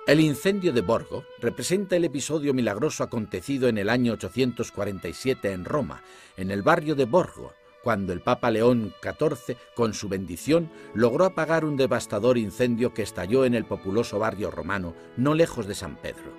El incendio de Borgo representa el episodio milagroso acontecido en el año 847 en Roma, en el barrio de Borgo, cuando el Papa León XIV, con su bendición, logró apagar un devastador incendio que estalló en el populoso barrio romano, no lejos de San Pedro.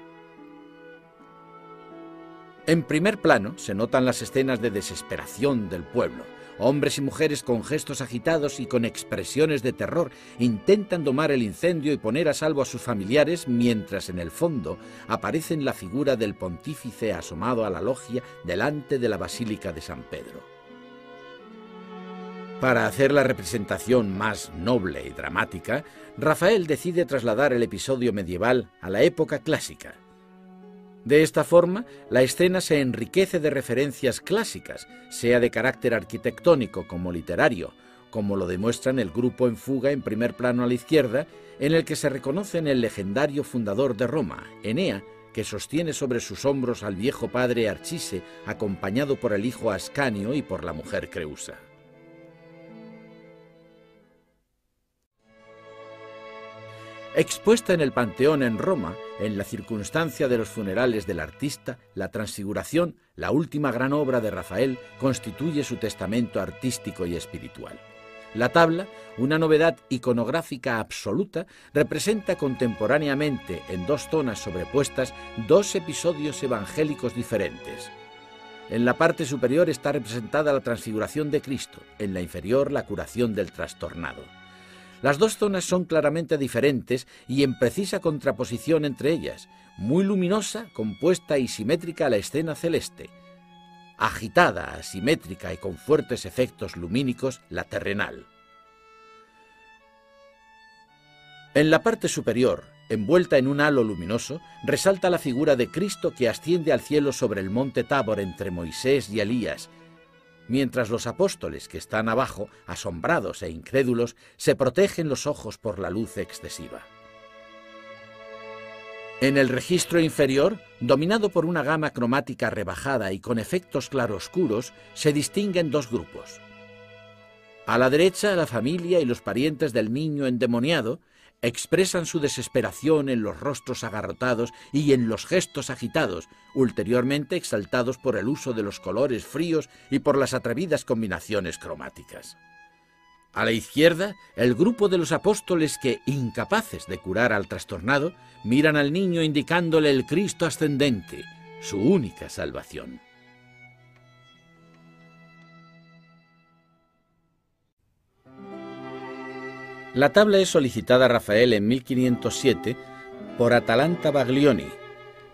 En primer plano se notan las escenas de desesperación del pueblo. Hombres y mujeres con gestos agitados y con expresiones de terror intentan domar el incendio y poner a salvo a sus familiares, mientras en el fondo aparece la figura del pontífice asomado a la loggia delante de la Basílica de San Pedro. Para hacer la representación más noble y dramática, Rafael decide trasladar el episodio medieval a la época clásica. De esta forma, la escena se enriquece de referencias clásicas, sea de carácter arquitectónico como literario, como lo demuestran el grupo en fuga en primer plano a la izquierda, en el que se reconocen el legendario fundador de Roma, Enea, que sostiene sobre sus hombros al viejo padre Archise, acompañado por el hijo Ascanio y por la mujer Creusa. Expuesta en el Panteón en Roma, en la circunstancia de los funerales del artista, la Transfiguración, la última gran obra de Rafael, constituye su testamento artístico y espiritual. La tabla, una novedad iconográfica absoluta, representa contemporáneamente, en dos zonas sobrepuestas, dos episodios evangélicos diferentes. En la parte superior está representada la Transfiguración de Cristo, en la inferior la curación del trastornado. Las dos zonas son claramente diferentes y en precisa contraposición entre ellas, muy luminosa, compuesta y simétrica la escena celeste, agitada, asimétrica y con fuertes efectos lumínicos la terrenal. En la parte superior, envuelta en un halo luminoso, resalta la figura de Cristo que asciende al cielo sobre el monte Tabor entre Moisés y Elías, mientras los apóstoles que están abajo, asombrados e incrédulos, se protegen los ojos por la luz excesiva. En el registro inferior, dominado por una gama cromática rebajada y con efectos claroscuros, se distinguen dos grupos. A la derecha, la familia y los parientes del niño endemoniado expresan su desesperación en los rostros agarrotados y en los gestos agitados, ulteriormente exaltados por el uso de los colores fríos y por las atrevidas combinaciones cromáticas. A la izquierda, el grupo de los apóstoles que, incapaces de curar al trastornado, miran al niño indicándole el Cristo ascendente, su única salvación. La tabla es solicitada a Rafael en 1507 por Atalanta Baglioni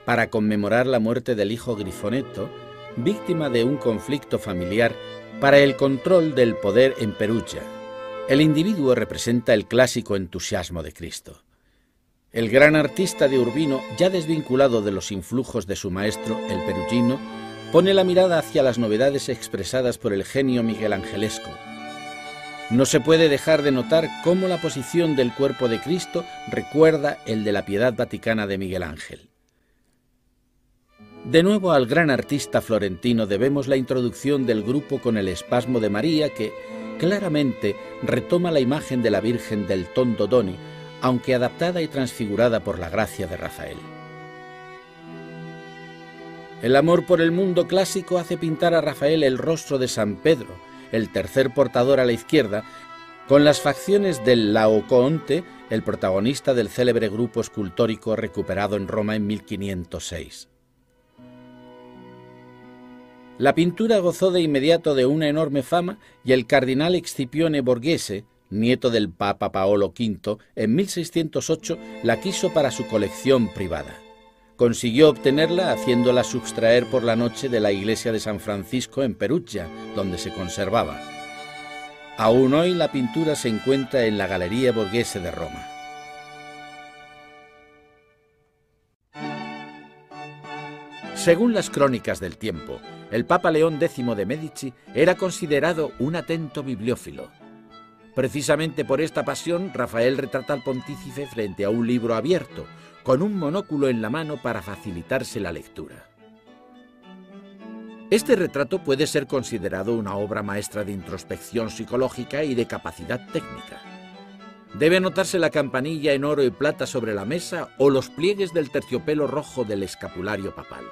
para conmemorar la muerte del hijo Grifonetto, víctima de un conflicto familiar para el control del poder en Perugia. El individuo representa el clásico entusiasmo de Cristo. El gran artista de Urbino, ya desvinculado de los influjos de su maestro, el perugino, pone la mirada hacia las novedades expresadas por el genio miguelangelesco. No se puede dejar de notar cómo la posición del cuerpo de Cristo recuerda el de la Piedad Vaticana de Miguel Ángel. De nuevo al gran artista florentino debemos la introducción del grupo con el espasmo de María que, claramente, retoma la imagen de la Virgen del Tondo Doni, aunque adaptada y transfigurada por la gracia de Rafael. El amor por el mundo clásico hace pintar a Rafael el rostro de San Pedro, el tercer portador a la izquierda, con las facciones del Laocoonte, el protagonista del célebre grupo escultórico recuperado en Roma en 1506. La pintura gozó de inmediato de una enorme fama y el cardenal Escipione Borghese, nieto del Papa Paolo V, en 1608 la quiso para su colección privada. Consiguió obtenerla haciéndola sustraer por la noche de la iglesia de San Francisco en Perugia, donde se conservaba. Aún hoy la pintura se encuentra en la Galería Borghese de Roma. Según las crónicas del tiempo, el Papa León X de Médici era considerado un atento bibliófilo. Precisamente por esta pasión, Rafael retrata al pontífice frente a un libro abierto, con un monóculo en la mano para facilitarse la lectura. Este retrato puede ser considerado una obra maestra de introspección psicológica y de capacidad técnica. Debe notarse la campanilla en oro y plata sobre la mesa o los pliegues del terciopelo rojo del escapulario papal.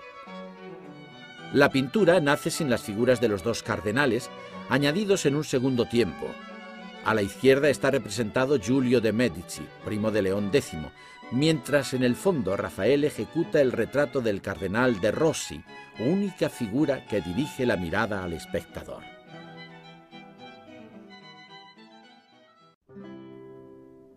La pintura nace sin las figuras de los dos cardenales, añadidos en un segundo tiempo. A la izquierda está representado Giulio de Medici, primo de León X, mientras en el fondo Rafael ejecuta el retrato del cardenal de Rossi, única figura que dirige la mirada al espectador.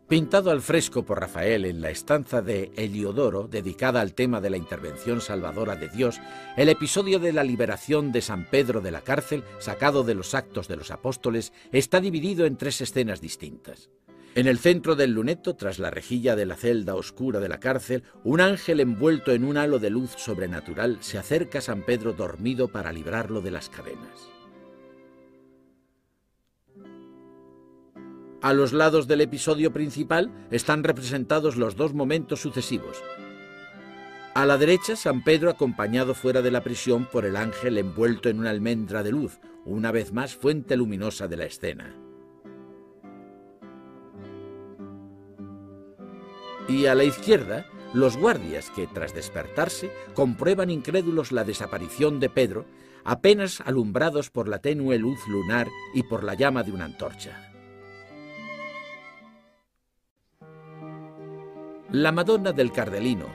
Pintado al fresco por Rafael en la estancia de Heliodoro, dedicada al tema de la intervención salvadora de Dios, el episodio de la liberación de San Pedro de la cárcel, sacado de los Actos de los Apóstoles, está dividido en 3 escenas distintas. En el centro del luneto, tras la rejilla de la celda oscura de la cárcel, un ángel envuelto en un halo de luz sobrenatural se acerca a San Pedro dormido para librarlo de las cadenas. A los lados del episodio principal están representados los 2 momentos sucesivos. A la derecha, San Pedro acompañado fuera de la prisión por el ángel envuelto en una almendra de luz, una vez más fuente luminosa de la escena. Y a la izquierda, los guardias que, tras despertarse, comprueban incrédulos la desaparición de Pedro, apenas alumbrados por la tenue luz lunar y por la llama de una antorcha. La Madonna del Cardelino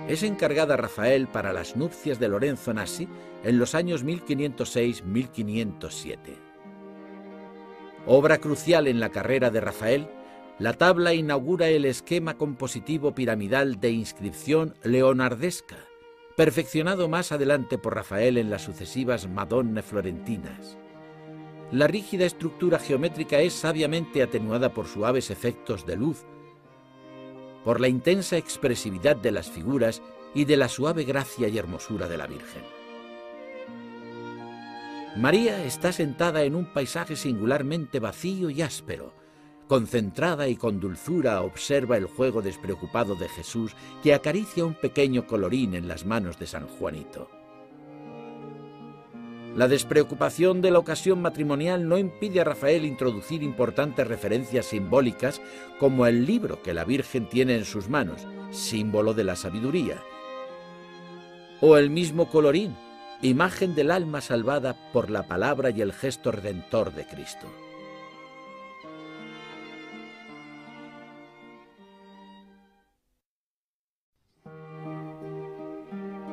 es encargada a Rafael para las nupcias de Lorenzo Nassi en los años 1506-1507. Obra crucial en la carrera de Rafael, la tabla inaugura el esquema compositivo piramidal de inscripción leonardesca, perfeccionado más adelante por Rafael en las sucesivas Madonne florentinas. La rígida estructura geométrica es sabiamente atenuada por suaves efectos de luz, por la intensa expresividad de las figuras y de la suave gracia y hermosura de la Virgen. María está sentada en un paisaje singularmente vacío y áspero. Concentrada y con dulzura observa el juego despreocupado de Jesús, que acaricia un pequeño colorín en las manos de San Juanito. La despreocupación de la ocasión matrimonial no impide a Rafael introducir importantes referencias simbólicas, como el libro que la Virgen tiene en sus manos, símbolo de la sabiduría, o el mismo colorín, imagen del alma salvada por la palabra y el gesto redentor de Cristo.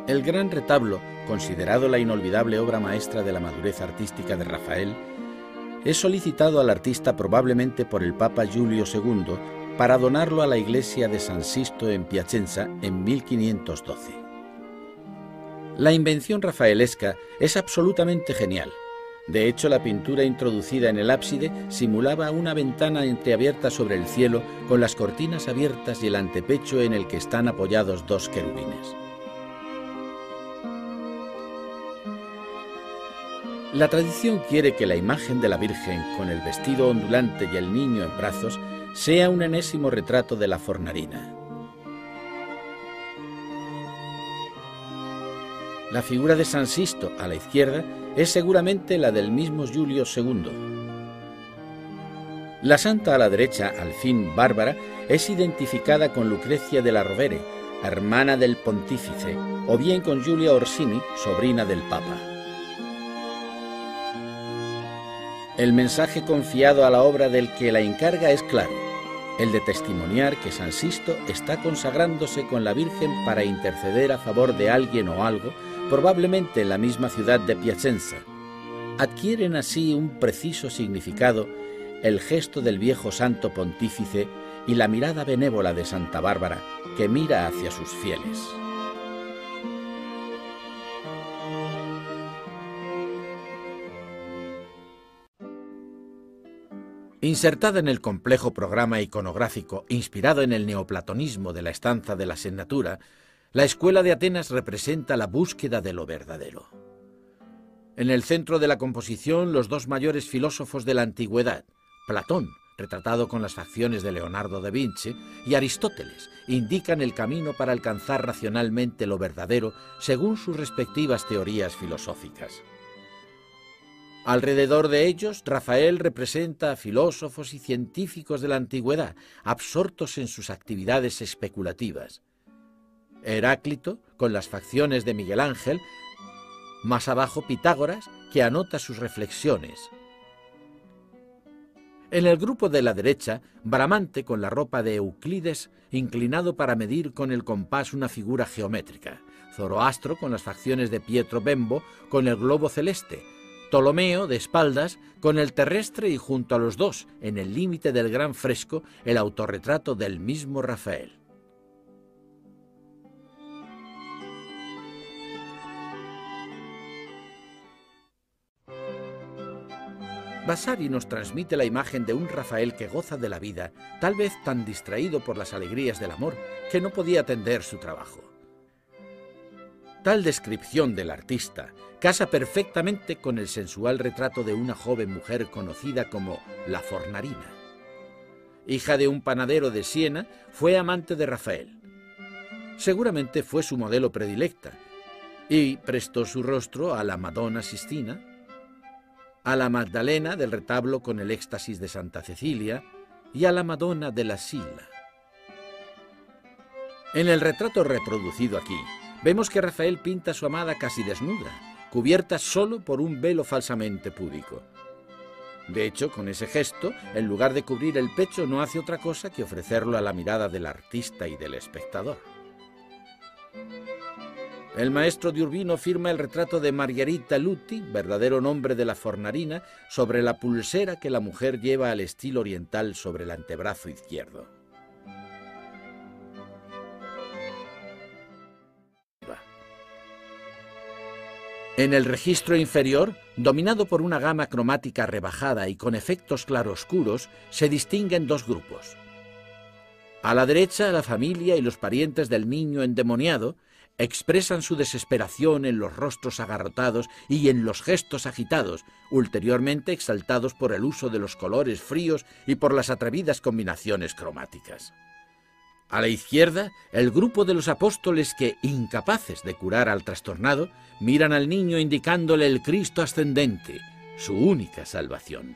El gran retablo, considerado la inolvidable obra maestra de la madurez artística de Rafael, es solicitado al artista probablemente por el Papa Giulio II para donarlo a la iglesia de San Sisto en Piacenza en 1512. La invención rafaelesca es absolutamente genial. De hecho, la pintura introducida en el ábside simulaba una ventana entreabierta sobre el cielo con las cortinas abiertas y el antepecho en el que están apoyados 2 querubines. La tradición quiere que la imagen de la Virgen, con el vestido ondulante y el niño en brazos, sea un enésimo retrato de la Fornarina. La figura de San Sisto, a la izquierda, es seguramente la del mismo Giulio II. La santa a la derecha, al fin Bárbara, es identificada con Lucrecia de la Rovere, hermana del pontífice, o bien con Giulia Orsini, sobrina del Papa. El mensaje confiado a la obra del que la encarga es claro, el de testimoniar que San Sisto está consagrándose con la Virgen para interceder a favor de alguien o algo, probablemente en la misma ciudad de Piacenza. Adquieren así un preciso significado el gesto del viejo santo pontífice y la mirada benévola de Santa Bárbara, que mira hacia sus fieles. Insertada en el complejo programa iconográfico inspirado en el neoplatonismo de la estancia de la Senatura, la Escuela de Atenas representa la búsqueda de lo verdadero. En el centro de la composición, los 2 mayores filósofos de la antigüedad, Platón, retratado con las facciones de Leonardo da Vinci, y Aristóteles, indican el camino para alcanzar racionalmente lo verdadero según sus respectivas teorías filosóficas. Alrededor de ellos, Rafael representa a filósofos y científicos de la antigüedad, absortos en sus actividades especulativas. Heráclito, con las facciones de Miguel Ángel, más abajo Pitágoras, que anota sus reflexiones. En el grupo de la derecha, Bramante con la ropa de Euclides, inclinado para medir con el compás una figura geométrica. Zoroastro con las facciones de Pietro Bembo, con el globo celeste. Ptolomeo, de espaldas, con el terrestre y junto a los dos, en el límite del gran fresco, el autorretrato del mismo Rafael. Vasari nos transmite la imagen de un Rafael que goza de la vida, tal vez tan distraído por las alegrías del amor que no podía atender su trabajo. Tal descripción del artista casa perfectamente con el sensual retrato de una joven mujer conocida como la Fornarina. Hija de un panadero de Siena, fue amante de Rafael. Seguramente fue su modelo predilecta y prestó su rostro a la Madonna Sistina, a la Magdalena del retablo con el éxtasis de Santa Cecilia y a la Madonna de la Silla. En el retrato reproducido aquí, vemos que Rafael pinta a su amada casi desnuda, cubierta solo por un velo falsamente púdico. De hecho, con ese gesto, en lugar de cubrir el pecho, no hace otra cosa que ofrecerlo a la mirada del artista y del espectador. El maestro de Urbino firma el retrato de Margherita Luti, verdadero nombre de la Fornarina, sobre la pulsera que la mujer lleva al estilo oriental sobre el antebrazo izquierdo. En el registro inferior, dominado por una gama cromática rebajada y con efectos claroscuros, se distinguen dos grupos. A la derecha, la familia y los parientes del niño endemoniado expresan su desesperación en los rostros agarrotados y en los gestos agitados, ulteriormente exaltados por el uso de los colores fríos y por las atrevidas combinaciones cromáticas. A la izquierda, el grupo de los apóstoles que, incapaces de curar al trastornado, miran al niño indicándole el Cristo ascendente, su única salvación.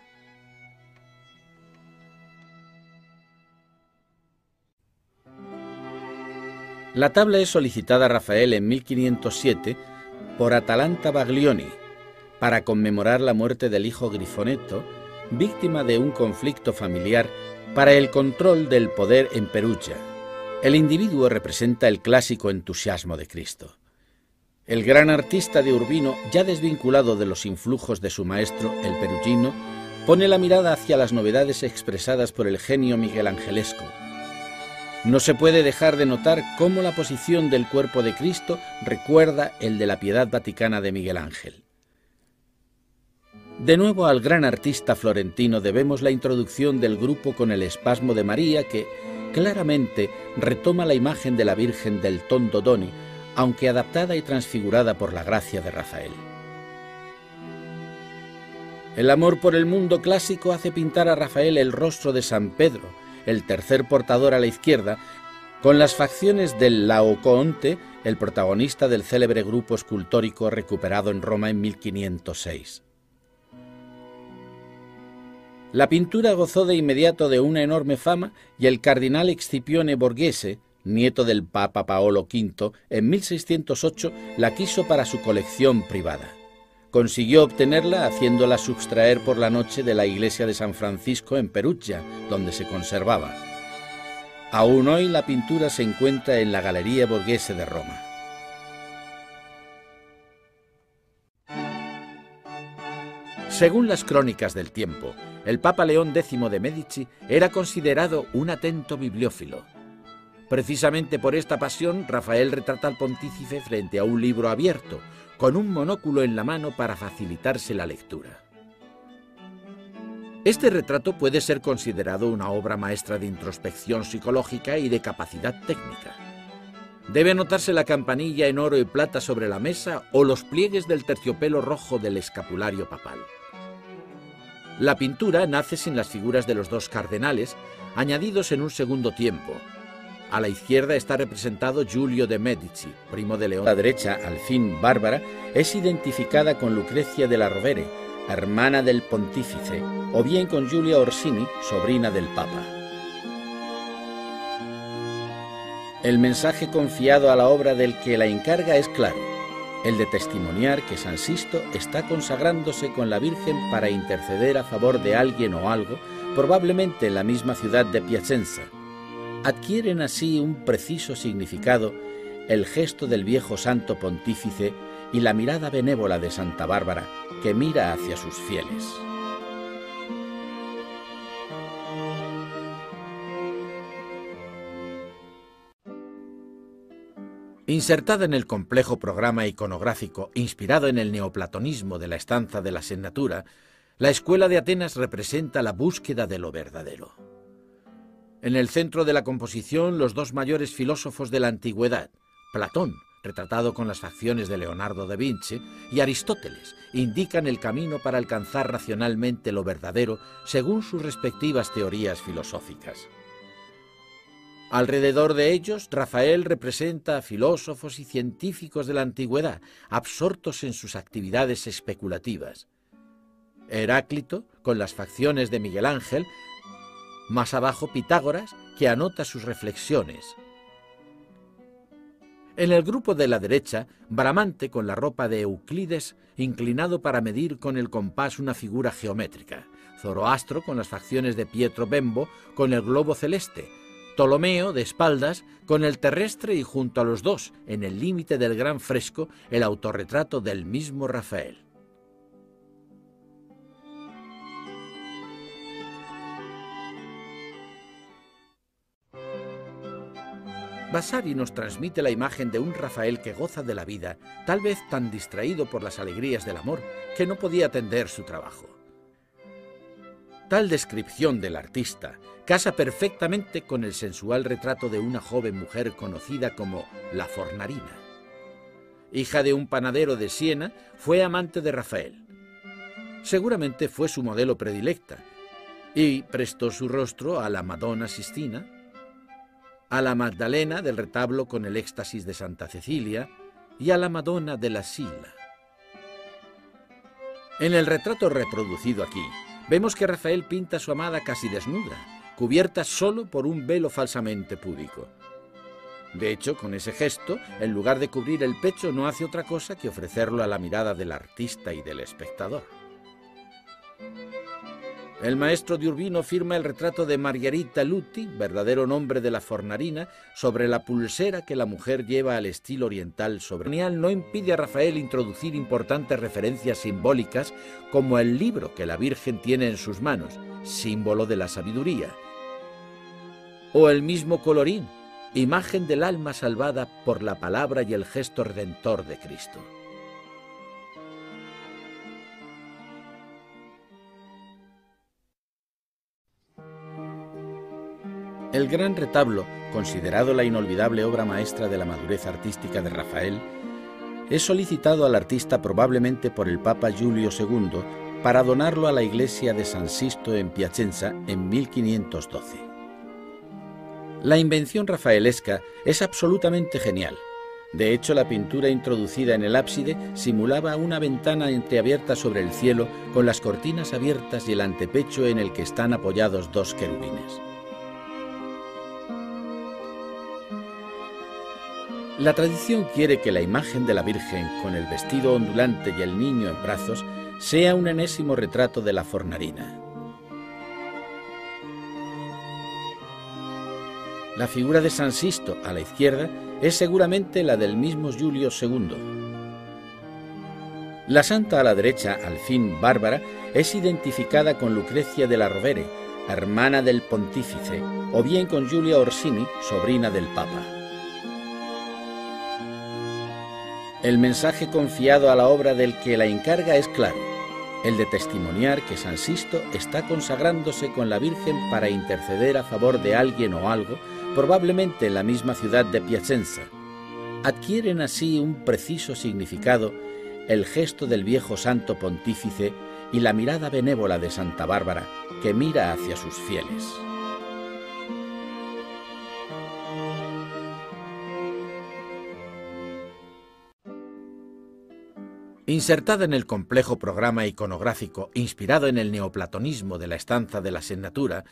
La tabla es solicitada a Rafael en 1507 por Atalanta Baglioni para conmemorar la muerte del hijo Grifonetto, víctima de un conflicto familiar para el control del poder en Perugia. El individuo representa el clásico entusiasmo de Cristo. El gran artista de Urbino, ya desvinculado de los influjos de su maestro, el perugino, pone la mirada hacia las novedades expresadas por el genio miguelangelesco. No se puede dejar de notar cómo la posición del cuerpo de Cristo recuerda el de la Piedad Vaticana de Miguel Ángel. De nuevo al gran artista florentino debemos la introducción del grupo con el espasmo de María que claramente retoma la imagen de la Virgen del Tondo Doni, aunque adaptada y transfigurada por la gracia de Rafael. El amor por el mundo clásico hace pintar a Rafael el rostro de San Pedro, el tercer portador a la izquierda, con las facciones del Laocoonte, el protagonista del célebre grupo escultórico recuperado en Roma en 1506. La pintura gozó de inmediato de una enorme fama y el cardenal Escipione Borghese, nieto del Papa Paolo V, en 1608 la quiso para su colección privada. Consiguió obtenerla haciéndola sustraer por la noche de la iglesia de San Francisco en Perugia, donde se conservaba. Aún hoy la pintura se encuentra en la Galería Borghese de Roma. Según las crónicas del tiempo, el Papa León X de Medici era considerado un atento bibliófilo. Precisamente por esta pasión, Rafael retrata al pontífice frente a un libro abierto, con un monóculo en la mano para facilitarse la lectura. Este retrato puede ser considerado una obra maestra de introspección psicológica y de capacidad técnica. Debe notarse la campanilla en oro y plata sobre la mesa o los pliegues del terciopelo rojo del escapulario papal. La pintura nace sin las figuras de los dos cardenales, añadidos en un segundo tiempo. A la izquierda está representado Giulio de Medici, primo de León. A la derecha, al fin Bárbara, es identificada con Lucrecia de la Rovere, hermana del pontífice, o bien con Giulia Orsini, sobrina del Papa. El mensaje confiado a la obra del que la encarga es claro, el de testimoniar que San Sisto está consagrándose con la Virgen para interceder a favor de alguien o algo, probablemente en la misma ciudad de Piacenza. Adquieren así un preciso significado el gesto del viejo santo pontífice y la mirada benévola de Santa Bárbara, que mira hacia sus fieles. Insertada en el complejo programa iconográfico inspirado en el neoplatonismo de la Stanza de la Segnatura, la Escuela de Atenas representa la búsqueda de lo verdadero. En el centro de la composición, los dos mayores filósofos de la antigüedad, Platón, retratado con las facciones de Leonardo da Vinci, y Aristóteles, indican el camino para alcanzar racionalmente lo verdadero según sus respectivas teorías filosóficas. Alrededor de ellos, Rafael representa a filósofos y científicos de la antigüedad, absortos en sus actividades especulativas. Heráclito, con las facciones de Miguel Ángel, más abajo Pitágoras, que anota sus reflexiones. En el grupo de la derecha, Bramante con la ropa de Euclides, inclinado para medir con el compás una figura geométrica. Zoroastro con las facciones de Pietro Bembo, con el globo celeste. Ptolomeo, de espaldas, con el terrestre y junto a los dos, en el límite del gran fresco, el autorretrato del mismo Rafael. Vasari nos transmite la imagen de un Rafael que goza de la vida, tal vez tan distraído por las alegrías del amor, que no podía atender su trabajo. Tal descripción del artista casa perfectamente con el sensual retrato de una joven mujer conocida como la Fornarina. Hija de un panadero de Siena, fue amante de Rafael. Seguramente fue su modelo predilecta y prestó su rostro a la Madonna Sistina, a la Magdalena del retablo con el éxtasis de Santa Cecilia y a la Madonna de la Silla. En el retrato reproducido aquí, vemos que Rafael pinta a su amada casi desnuda, cubierta solo por un velo falsamente púdico. De hecho, con ese gesto, en lugar de cubrir el pecho, no hace otra cosa que ofrecerlo a la mirada del artista y del espectador. El maestro de Urbino firma el retrato de Margherita Luti, verdadero nombre de la Fornarina, sobre la pulsera que la mujer lleva al estilo oriental. No impide a Rafael introducir importantes referencias simbólicas, como el libro que la Virgen tiene en sus manos, símbolo de la sabiduría, o el mismo colorín, imagen del alma salvada por la palabra y el gesto redentor de Cristo. El gran retablo, considerado la inolvidable obra maestra de la madurez artística de Rafael, es solicitado al artista probablemente por el Papa Giulio II para donarlo a la iglesia de San Sisto en Piacenza en 1512. La invención rafaelesca es absolutamente genial. De hecho, la pintura introducida en el ábside simulaba una ventana entreabierta sobre el cielo con las cortinas abiertas y el antepecho en el que están apoyados dos querubines. La tradición quiere que la imagen de la Virgen, con el vestido ondulante y el niño en brazos, sea un enésimo retrato de la Fornarina. La figura de San Sisto, a la izquierda, es seguramente la del mismo Giulio II. La santa a la derecha, al fin Bárbara, es identificada con Lucrecia de la Rovere, hermana del pontífice, o bien con Giulia Orsini, sobrina del Papa. El mensaje confiado a la obra del que la encarga es claro, el de testimoniar que San Sisto está consagrándose con la Virgen para interceder a favor de alguien o algo, probablemente en la misma ciudad de Piacenza. Adquieren así un preciso significado el gesto del viejo santo pontífice y la mirada benévola de Santa Bárbara, que mira hacia sus fieles. Insertada en el complejo programa iconográfico inspirado en el neoplatonismo de la Stanza de la Asignatura,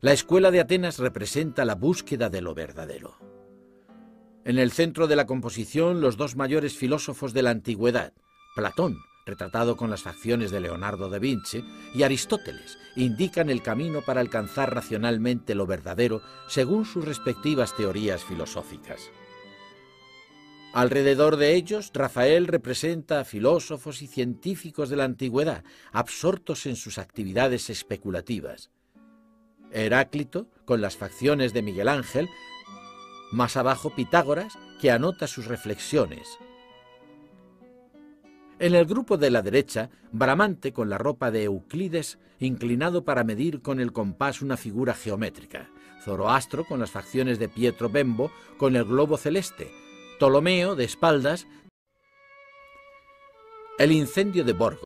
la Escuela de Atenas representa la búsqueda de lo verdadero. En el centro de la composición, los dos mayores filósofos de la antigüedad, Platón, retratado con las facciones de Leonardo da Vinci, y Aristóteles, indican el camino para alcanzar racionalmente lo verdadero según sus respectivas teorías filosóficas. Alrededor de ellos, Rafael representa a filósofos y científicos de la antigüedad, absortos en sus actividades especulativas. Heráclito, con las facciones de Miguel Ángel, más abajo Pitágoras, que anota sus reflexiones. En el grupo de la derecha, Bramante con la ropa de Euclides, inclinado para medir con el compás una figura geométrica. Zoroastro con las facciones de Pietro Bembo, con el globo celeste. Ptolomeo, de espaldas. El incendio de Borgo,